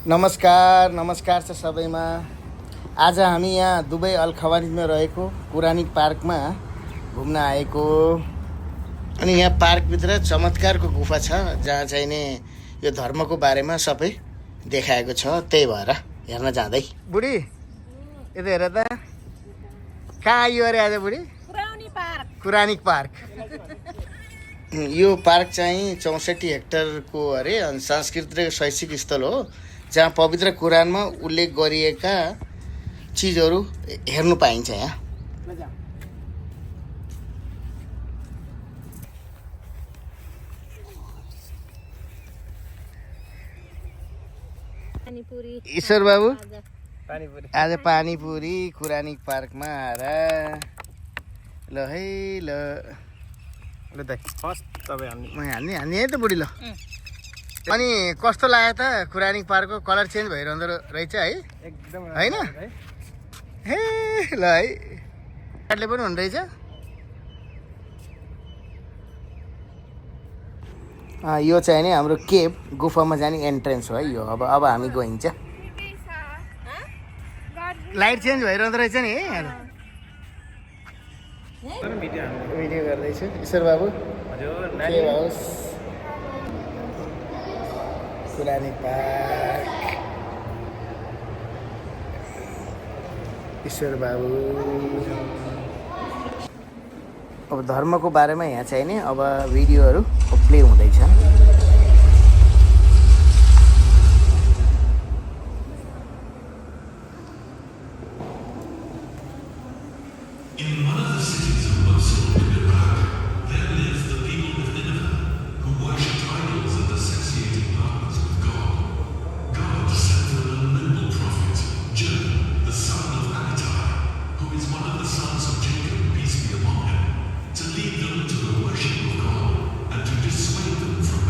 नमस्कार नमस्कार छ सबैमा। आज हामी यहाँ दुबई अल खवानिजमा रहेको कुरानिक पार्कमा घुम्न आएको। अनि यहाँ पार्कभित्र चमत्कारको गुफा छ जहाँ चाहिँ नि यो धर्मको बारेमा सबै देखाएको छ। त्यही भएर हेर्न जाँदै। बुढी यता हेर त, कहाँ आइयो अरे आज बुढी? Quranic park. यो पार्क चाहिँ 64 हेक्टरको अरे अनि सांस्कृतिक र शैक्षिक स्थल हो जहाँ पवित्र कुरानमा उल्लेख गरिएका चिजहरू हेर्नु पाइन्छ। यहाँ ईश्वर बाबु आज पानीपुरी कुरानिक पार्कमा आएर ल है ल ल दाइ फर्स्ट तपाईँ हान्ने है त बुढी। ल अनि कस्तो लाग्यो त कुरानिक पार्कको? कलर चेन्ज भइरहँदो रहेछ है एकदम, होइन? हे ल है काठले पनि हुने रहेछ। यो चाहिँ नि हाम्रो केभ गुफामा जाने एन्ट्रेन्स हो है यो। अब हामी गइन्छ। लाइट चेन्ज भइरहँदो रहेछ नि है। भिडियो गर्दैछु। ईश्वर बाबु के होस्? कुरानिक पार्क ईश्वर बाबु। अब धर्मको बारेमा यहाँ चाहिँ नि अब भिडियोहरू प्ले हुँदैछ। To lead them to the worship of God and to dissuade them from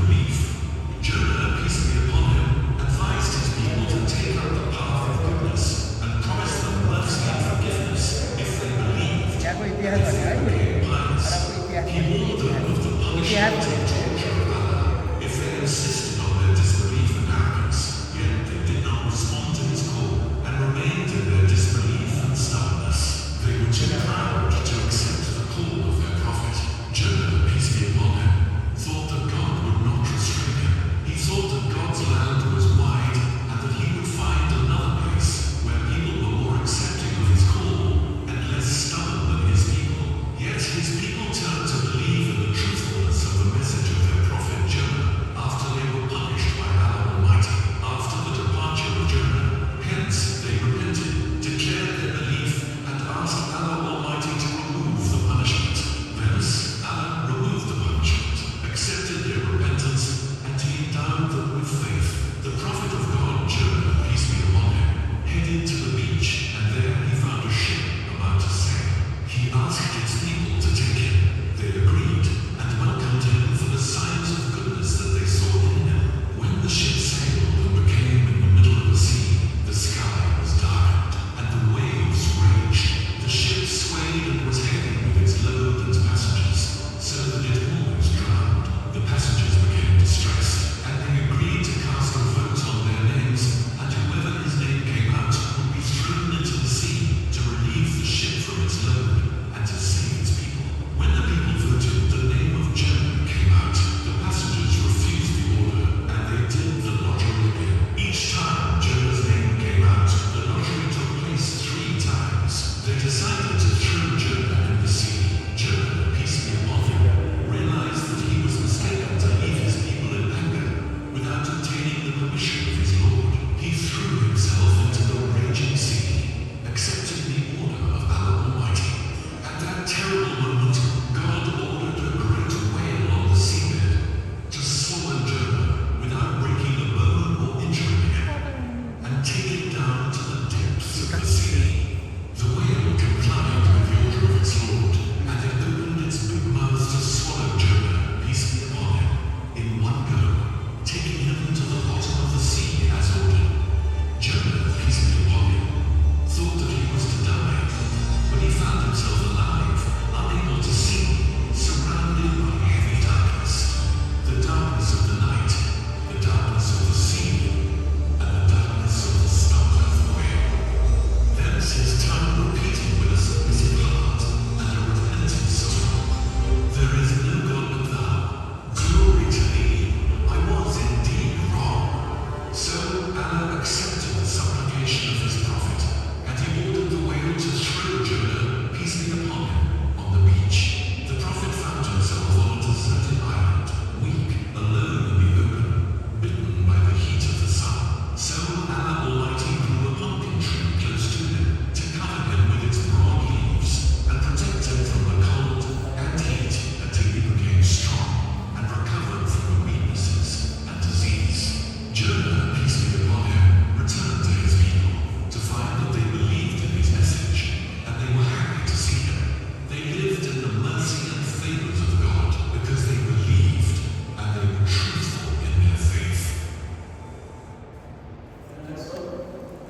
accepted the supplication of his prophet, and he ordered the whale to throw Jonah, peace be upon him, on the beach. The prophet found himself on a deserted island, weak, alone in the open, bitten by the heat of the sun. So Allah Almighty grew a pumpkin tree close to him, to cover him with its broad leaves, and protect him from the cold and heat until he became strong, and recovered from the weaknesses and disease. Jonah, peace be upon him, returned to his people, to find that they believed in his message, and they were happy to see him. They lived in the mercy and favors of God, because they believed, and they were truthful in their faith.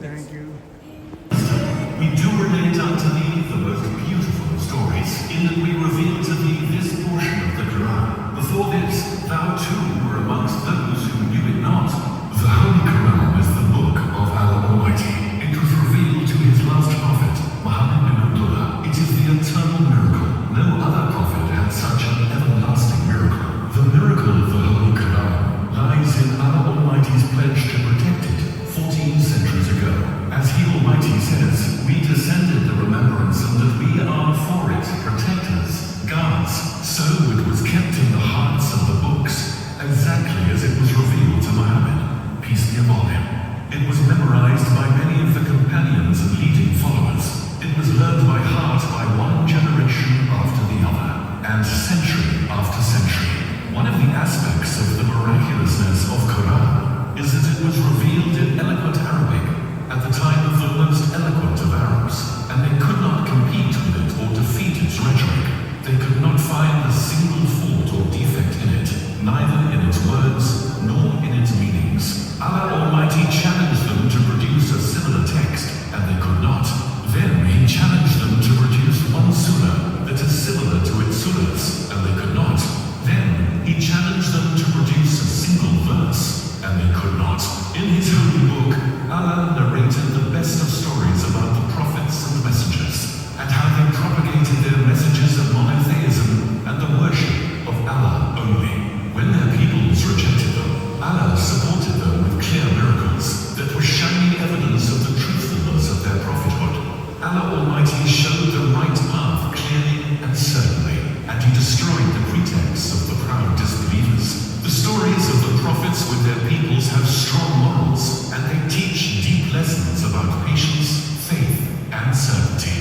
Thank you. We do relate unto thee the most beautiful of stories, in that we reveal to thee this portion of the Quran. Before this, thou too were amongst those who knew it not. The Holy Quran is the book of Allah Almighty. It was revealed to his last prophet, Muhammad bin Abdullah. It is the eternal miracle. No other prophet had such an everlasting miracle. The miracle of the Holy Quran lies in Allah Almighty's pledge to protect it 14 centuries ago. As He Almighty says, we descended the remembrance and that we are for it protectors, guards. So it was kept in the hearts of the books, exactly as it was revealed to Muhammad, peace be upon him. It was memorized by many of the companions and leading followers. It was learned by heart by one generation after the other, and century after century. One of the aspects of the miraculousness of Quran is that it was revealed in eloquent Arabic at the time of the most eloquent of Arabs, and they could not compete with it or defeat its rhetoric. They could not find a single fault or defect in it, neither in its words nor in its meanings. Allah Almighty challenged them to produce a similar text, and they could not. Then He challenged them to produce one surah that is similar to its surahs, and they could not. Then He challenged them to produce a single verse, and they could not. In His holy book, Allah narrated the best of stories about the prophets and messengers, and how they propagated their messages of monotheism and the worship of Allah only. When their peoples rejected them, Allah supported them with clear miracles that were shining evidence of the truthfulness of their prophethood. Allah Almighty showed the right path clearly and certainly, and He destroyed the pretexts of the proud disbelievers. The stories of the prophets with their peoples have strong morals, and they teach deep lessons about patience, faith, and certainty.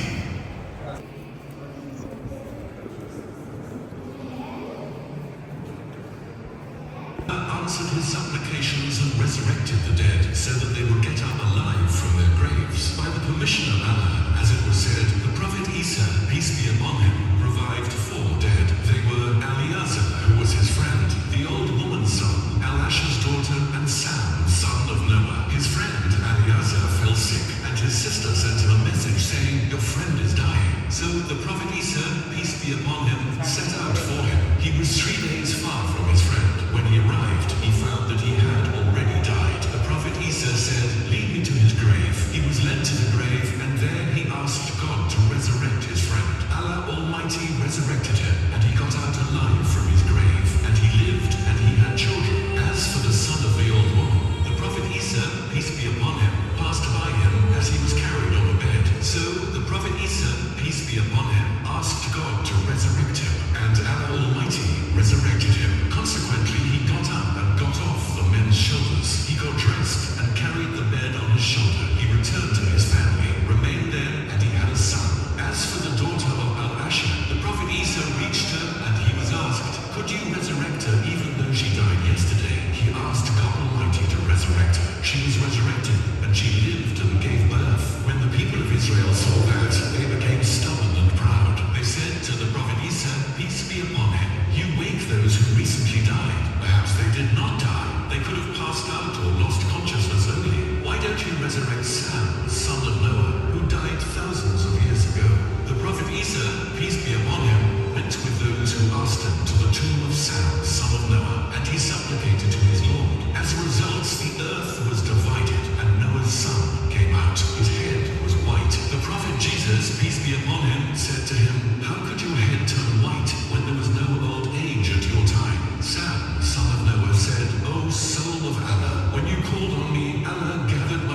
Answered his supplications and resurrected the dead, so that they would get up alive from their graves. By the permission of Allah, as it was said, the Prophet Isa, peace be upon him, revived 4 dead. They were Eliezer, who was his friend, the old woman's son, Al-Ash's daughter, and Sam, son of Noah. His friend, Eliezer, fell sick, and his sister sent him a message saying, your friend is dying. So the Prophet Isa, peace be upon him, set out for him. He was 3 days far from his friend. When he arrived, he found that he had already died. The Prophet Isa said, lead me to his grave. He was led to the grave, and there he asked God to resurrect his friend. Allah Almighty resurrected him, and he got out alive from his grave, and he lived, and he had children. As for the son of the old woman, the Prophet Isa, peace be upon him, passed by him as he was carried on a bed. So the Prophet Isa, peace be upon him, asked God to resurrect him, and Allah Almighty resurrected him. Consequently, he got up and got off the men's shoulders. He got dressed and carried the bed on his shoulder. He returned to his family, remained there, and he had a son. As for the daughter of Al-Asha, the Prophet Isa reached her, and he was asked, could you resurrect her even though she died yesterday? He asked God Almighty to resurrect her. She was resurrected, and she lived and gave birth. When the people of Israel saw that, they became stubborn and proud. They said to the Prophet Isa, peace be upon him, you wake those who recently died. Perhaps they did not die. They could have passed out or lost consciousness only. Why don't you resurrect Sam, son of Noah, who died thousands of years ago? The Prophet Isa, peace be upon him, went with those who asked him to the tomb of Sam, son of Noah, and he supplicated to his Lord. As a result, the earth was divided, and Noah's son came out. His head was white. The Prophet Jesus, peace be upon him, said to him, how could your head turn white when there was no old age at your time? Sam, son of Noah, said, O soul of Allah, when you called on me, Allah gathered my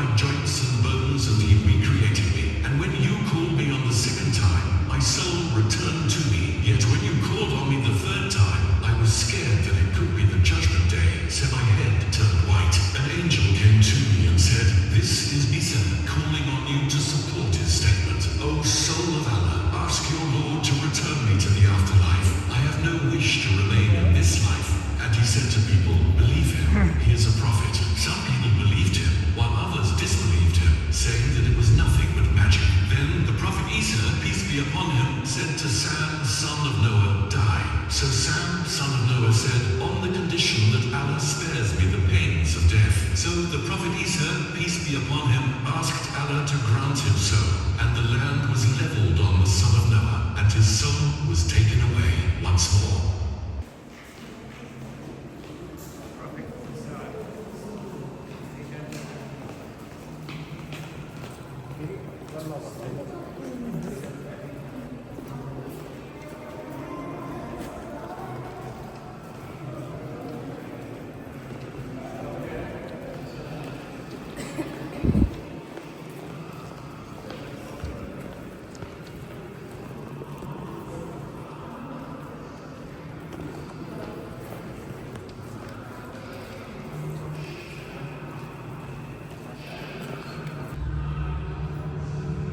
said, on the condition that Allah spares me the pains of death. So the Prophet Isa, peace be upon him, asked Allah to grant him so. And the land was leveled on the son of Noah, and his soul was taken away once more.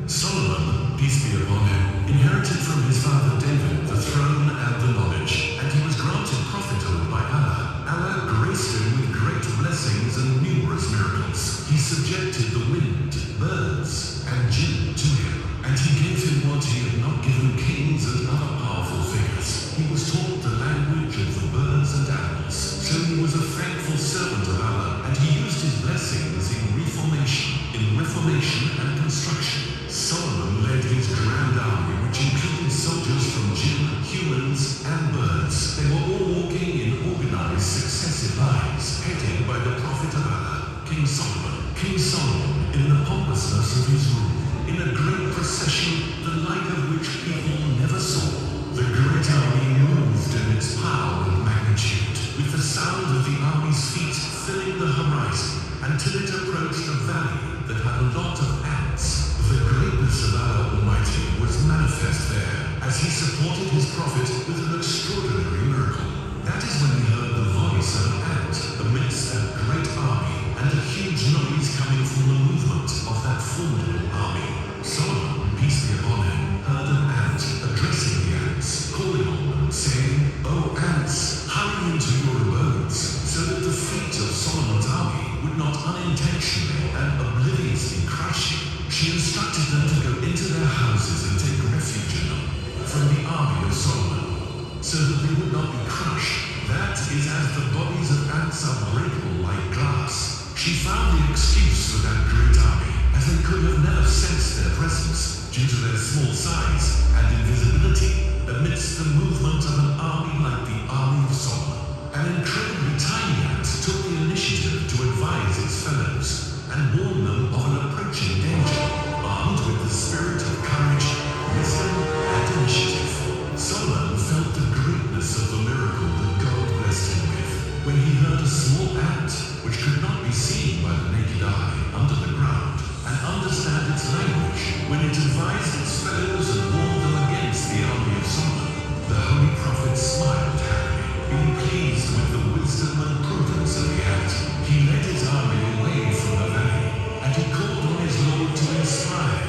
Solomon, peace be upon him, inherited from his father David the throne and the knowledge, and he was granted prophethood by Allah. Allah graced him with great blessings and numerous miracles. He subjected the wind, birds, and jinn to him, and he gave him what he had not given kings and other powerful figures. He was taught the language of the birds and animals, so he was a thankful servant of Allah, and he used his blessings in reformation and construction. Solomon led his grand army, which included soldiers from jinn, humans, and birds. They were all walking in organized successive lines, headed by the Prophet of Allah, King Solomon. King Solomon, in the pompousness of his rule, in a great procession, the like of which people never saw. The great army moved in its power and magnitude, with the sound of the army's feet filling the horizon, until it approached a valley that had a lot of ants. The greatness of Allah Almighty was manifest there, as he supported his prophet with an extraordinary miracle. That is when he heard the voice of an ant amidst that great army, and a huge noise coming from the movement of that formidable army. Solomon, peace be upon him, heard an ant addressing the ants, calling on them, saying, "O ants, hurry into your abodes," so that the feet of Solomon's army would not unintentionally and obliviously crush him. She instructed them to go into their houses and take refuge in them from the army of Solomon, so that they would not be crushed. That is as the bodies of ants are breakable like glass. She found the excuse for that great army, as they could have never sensed their presence due to their small size and invisibility amidst the movement of an army like the army of Solomon. An incredibly tiny ant took the initiative to advise its fellows and warn them of an approaching danger, armed with the spirit of courage, wisdom, and initiative. Solomon felt the greatness of the miracle that God blessed him with when he heard a small ant, which could not be seen by the naked eye under the ground, and understand its language when it advised its fellows and warned them against the army of Solomon. The Holy Prophet smiled happily, being pleased with the wisdom and prudence of the ant. He led his army away from the valley, and he called on his Lord to inspire,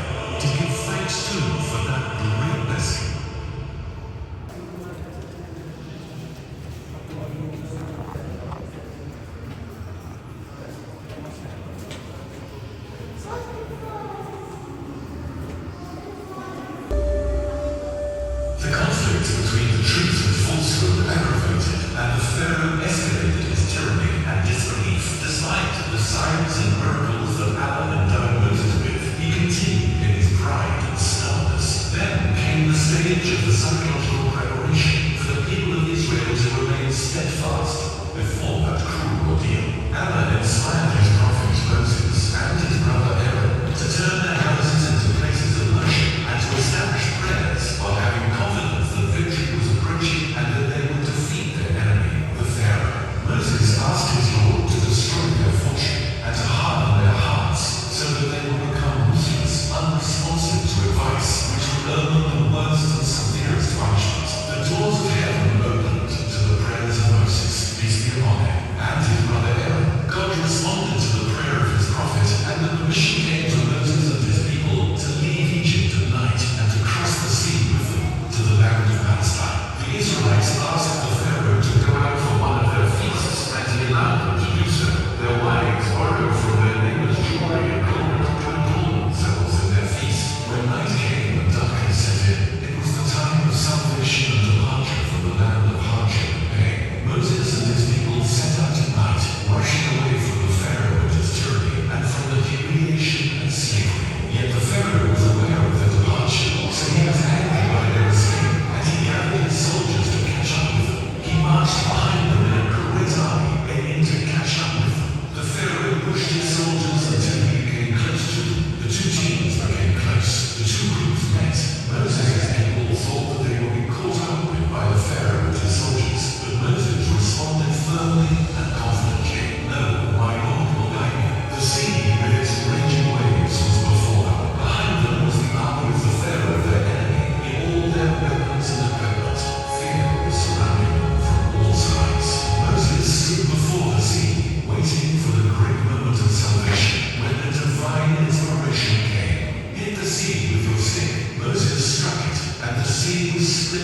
to give thanks to for that great blessing. The conflict between the truth and falsehood aggravated, and the Pharaoh escalated his tyranny and disbelief. Despite the signs and miracles that Allah endowed Moses with, he continued in his pride and stubbornness. Then came the stage of the psychological preparation for the people of Israel to remain steadfast before that cruel ordeal. Allah inspired his prophet Moses and his brother Aaron to turn their houses into places of worship and to establish prayers while having confidence that victory was approaching and that they would defeat their enemy, the Pharaoh. Moses asked his Lord to destroy their fortune and to harden their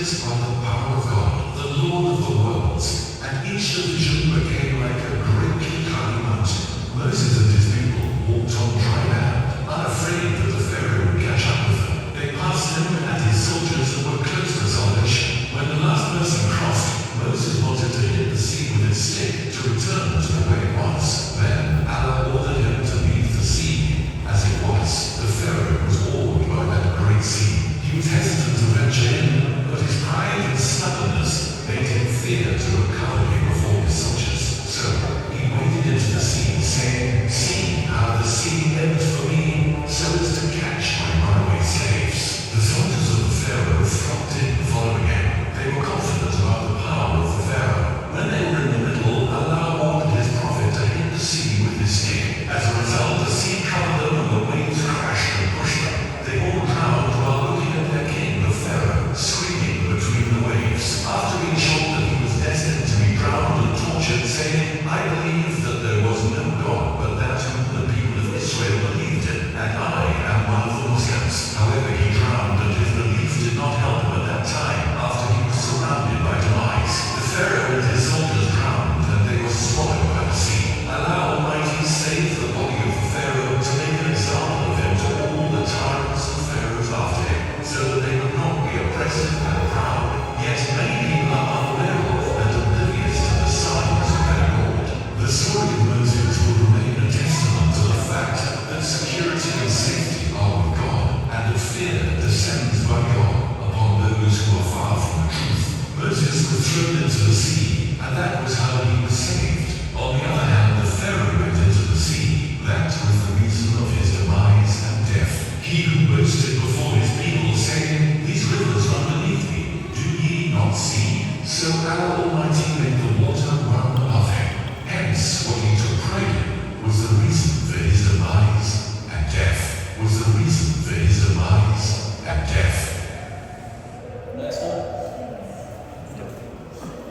possessed by the power of God, the Lord of the worlds, and each division became like a great cloudy mountain. Moses and his people walked on dry land, unafraid that the Pharaoh would catch up with them. They passed him and his soldiers and were close to salvation. When the last person crossed, Moses wanted to hit the sea with his stick to return to the way it was. Then Allah ordered him to leave the sea as it was. The Pharaoh was awed by that great sea. He was hesitant to venture in, but his pride and stubbornness made him fear to look cowardly before his soldiers. So he waded into the sea, saying, "See how the sea ends for me, so as to catch my runaway slaves." The soldiers of the Pharaoh flocked in, following him. They were confident about the power of the Pharaoh. When they were in the middle, Allah ordered his prophet to hit the sea with his stick. As a result, the sea covered them and the waves crashed and pushed them. They all drowned while looking at their king, the Pharaoh, screaming between the waves. After being told that he was destined to be drowned and tortured, saying, "I believe that there was no God but that whom the people of Israel believed in, and I am one of the Muslims." However, he drowned and his belief did not help him at that time after he was surrounded by demise. The Pharaoh and his soldiers drowned and they were swallowed by the sea. Allah Almighty saved the body of the Pharaoh to make an example of him to all the tyrants and pharaohs after him, so that they would not be oppressive and proud. Yet many people are unaware of and oblivious to the signs of their Lord. The story of Moses will remain a testament to the fact that security and safety are with God, and that fear descends by God upon those who are far from the truth. Moses was thrown into the sea, and that was how he was saved. On the other hand, the Pharaoh went into the sea. That was the reason of his demise and death. He who boasted before his people, saying, "These rivers run beneath me, do ye not see?" So Allah Almighty made the water run above him. Hence, what he took pride in was the reason for his demise and death. Was the reason for his demise and death.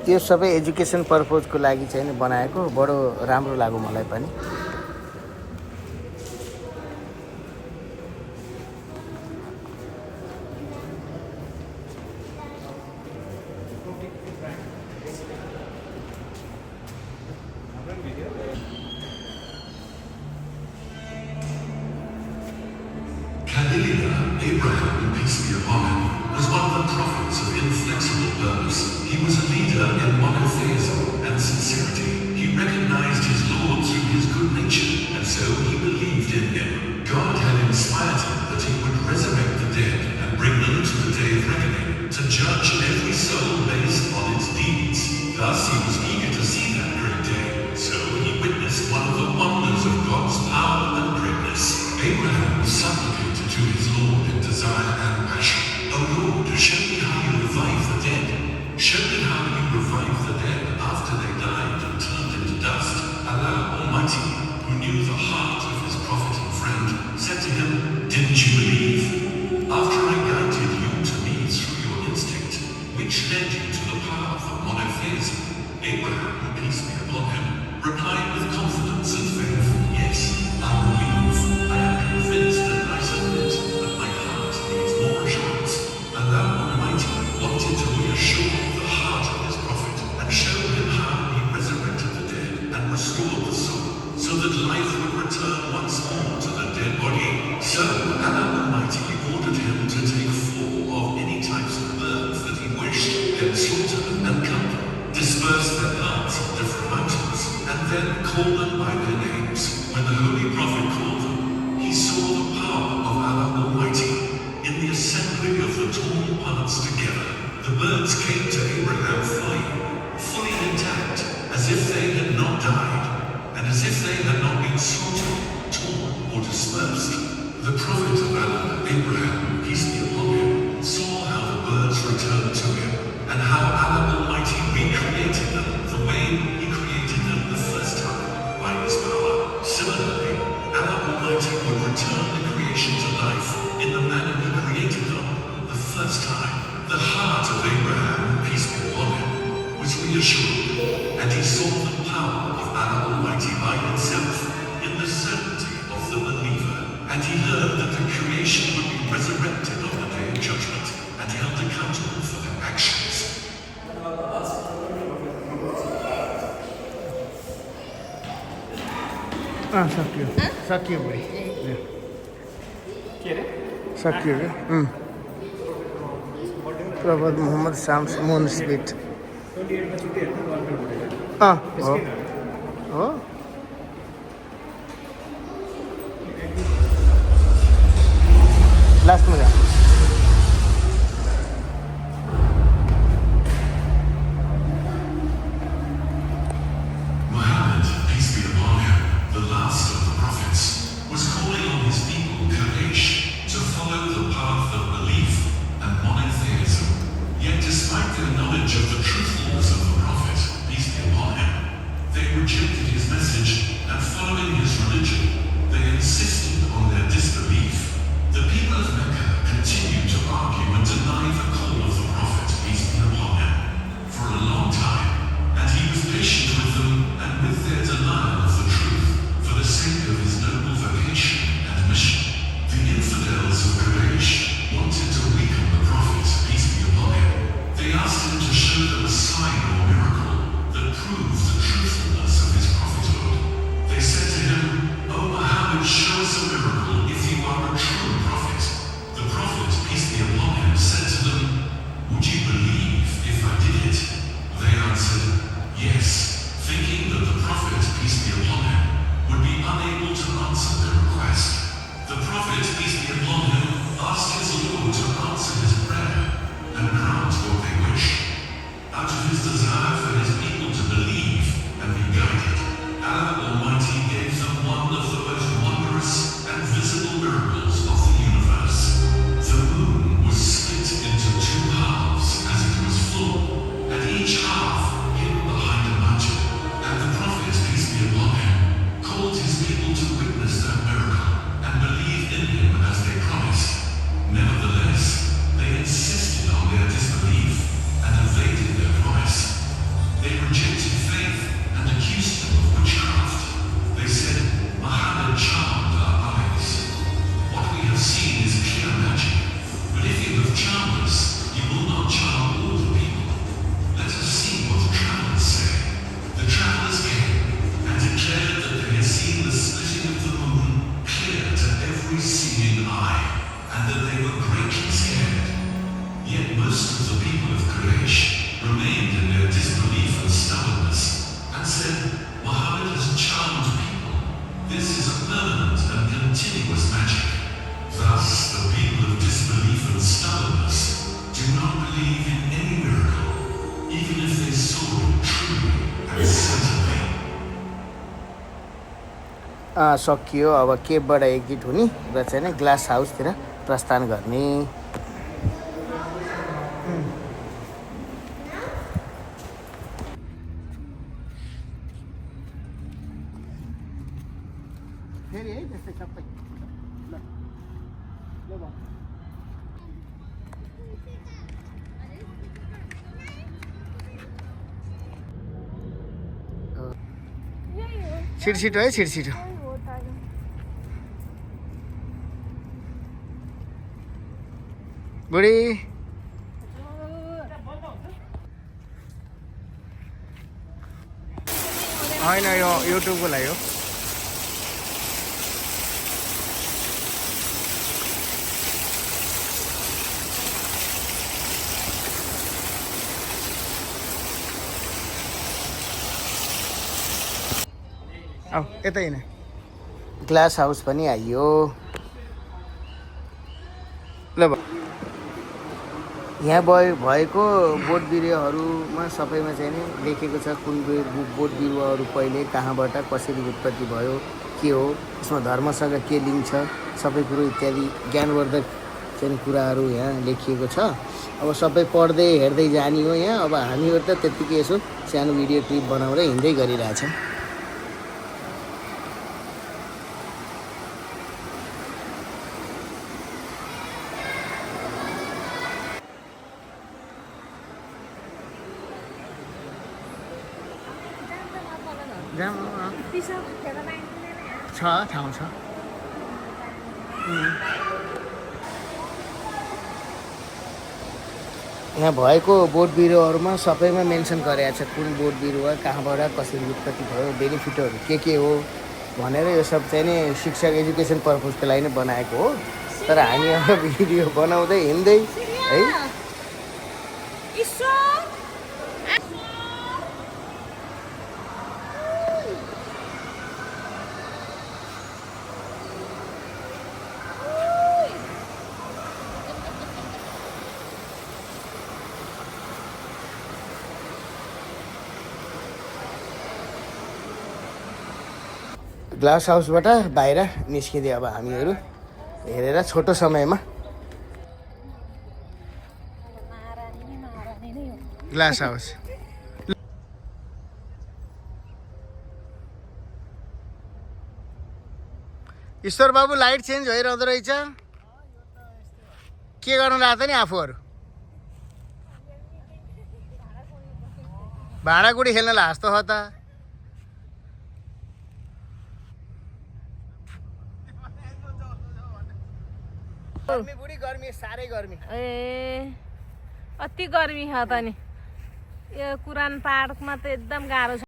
त्यो सबै education पर्पजको लागि चाहिँ नि बनाएको बडो राम्रो लाग्यो मलाई पनि। Khalilullah, Abraham, peace be upon him, was one of the prophets of inflexible purpose. He was a leader in monotheism and sincerity. He recognized his Lord through his good nature, and so he believed in him. God had inspired him that he would resurrect the dead and bring them to the day of reckoning, to judge every soul based on its deeds. Thus he was eager to see that great day. So he witnessed one of the wonders of God's power and greatness. Abraham supplicated to his Lord in desire and passion, "O Lord, show me how you revive the dead. Show me how you revive the dead after they died and turned into dust." Allah Almighty, who knew the heart of his prophet and friend, said to him, "Didn't you believe? After I guided you to me through your instinct, which led you to the path of monotheism." Abraham, peace be upon him, replied with confidence and faith, "Yes, I believe. I am convinced and I submit, but my heart needs more assurance." Allah Almighty wanted to reassure the heart of his prophet and show him how he resurrected the dead and restored the soul, so that life would return once more to the dead body. So Allah Almighty ordered him to take 4 of any types of birds that he wished, then slaughter them and cut them, disperse their parts on different mountains, and then call them by their names. When the Holy Prophet called them, he saw the power of Allah Almighty in the assembly of the torn parts together. The birds came to Abraham flying, fully intact, as if they had not died, and as if they had not been slaughtered, torn, or dispersed. The Prophet of Allah, Abraham, peace be upon him, saw how the birds returned to him, and how Allah Almighty recreated them the way he created them the first time, by his power. Similarly, Allah Almighty would return the creation to life in the manner he created them the first time. The heart of Abraham, peace be upon him, was reassured, and he saw the power of Allah Almighty by itself in the certainty of the believer. And he learned that the creation would be resurrected on the day of judgment, and held accountable for their actions. सकियो बुढी सकियो क्या प्रभात Mohammad शाम्स Mohan Smith हो लास्टमा जा Muhammad, peace be upon him, the last of the prophets, was calling on his people, Quraysh, to follow the path of belief and monotheism. Yet despite their knowledge of the truthfulness of the prophet, peace be upon him, they rejected his message and following his religion, they insisted on their disbelief. The people of Mecca continued to argue and deny the call of the prophet, peace be upon him, for a long time, and he was patient with them and with their denial of the truth for the sake of his noble vocation and mission. The infidels of Quraysh wanted to weaken the prophet, peace be upon him. They asked him to show them a sign or miracle that proved the truthfulness of his prophethood. They said to him, "O Muhammad, show us a miracle if you are a true prophet." The prophet, peace be upon him, said to them, "Would you believe if I did it?" They answered, "Yes," thinking that the prophet, peace be upon him, would be unable to answer their request. The prophet, peace be upon him, asked his Lord to answer his prayer and grant what they wished. Out of his desire for his people to believe and be guided, Allah Almighty gave them one of the most wondrous and visible miracles of the universe. The moon was split into two halves as it was full, and each half hidden behind a mountain. And the prophet, peace be upon him, called his people to witness that miracle and believe in him as they promised. Nevertheless, they insisted on their disbelief and evaded their promise. They rejected faith and accused him of witchcraft. They said, "Muhammad charmed our eyes. What we have seen is pure magic. But if you have charmed us, you will not charm all the people. Let us see what the travelers say." The travelers came and declared that they had seen the splitting of the moon clear to every seeing eye, and that they were greatly scared. Yet most of the people of Quraysh remained in their disbelief and stubbornness, and said, "Muhammad has charmed people. This is a permanent and continuous magic." Thus, the people of disbelief and stubbornness do not believe in any miracle, even if they saw it truly and certainly. सकियो अब केपबाट exit हुने र चाहिँ नि glass हाउसतिर प्रस्थान गर्ने फेरि है त्यस्तै सबै ल ल भयो छिटो है छिटो बुढी होइन यो युट्युबको लागि हो अब यतै नै ग्लास हाउस पनि आइयो ल यहाँ भएको बोट बिरुवाहरूमा सबैमा चाहिँ नि लेखेको छ कुन बोट बिरुवाहरू पहिले कहाँबाट कसरी उत्पत्ति भयो के हो यसमा धर्मसँग के लिङ्क छ सबै कुरो इत्यादि ज्ञानवर्धक चाहिँ कुराहरू यहाँ लेखिएको छ अब सबै पढ्दै हेर्दै जाने हो यहाँ अब हामीहरू त त्यत्तिकै यसो सानो भिडियो क्लिप बनाउँदै हिँड्दै गरिरहेछौँ छ ठाउँ छ यहाँ भएको बोट बिरुवाहरूमा सबैमा मेन्सन गरेको छ कुन बोट बिरुवा कहाँबाट कसरी उत्पत्ति भयो बेनिफिटहरू के हो भनेर यो सब चाहिँ नि शिक्षा एजुकेसन पर्पजको लागि नै बनाएको हो। तर हामी अब भिडियो बनाउँदै हिँड्दै है ग्लास हाउसबाट बाहिर निस्किँदै अब हामीहरू हेरेर छोटो समयमा ग्लास हाउस। ईश्वर बाबु लाइट चेन्ज भइरहँदो रहेछ के गर्नु लाग्छ नि आफूहरू भाँडाकुडी खेल्न लास्तो हो त गर्मी बुढी गर्मी साह्रै गर्मी ए अति गर्मी छ त नि यो कुरान पार्कमा त एकदम गाह्रो छ।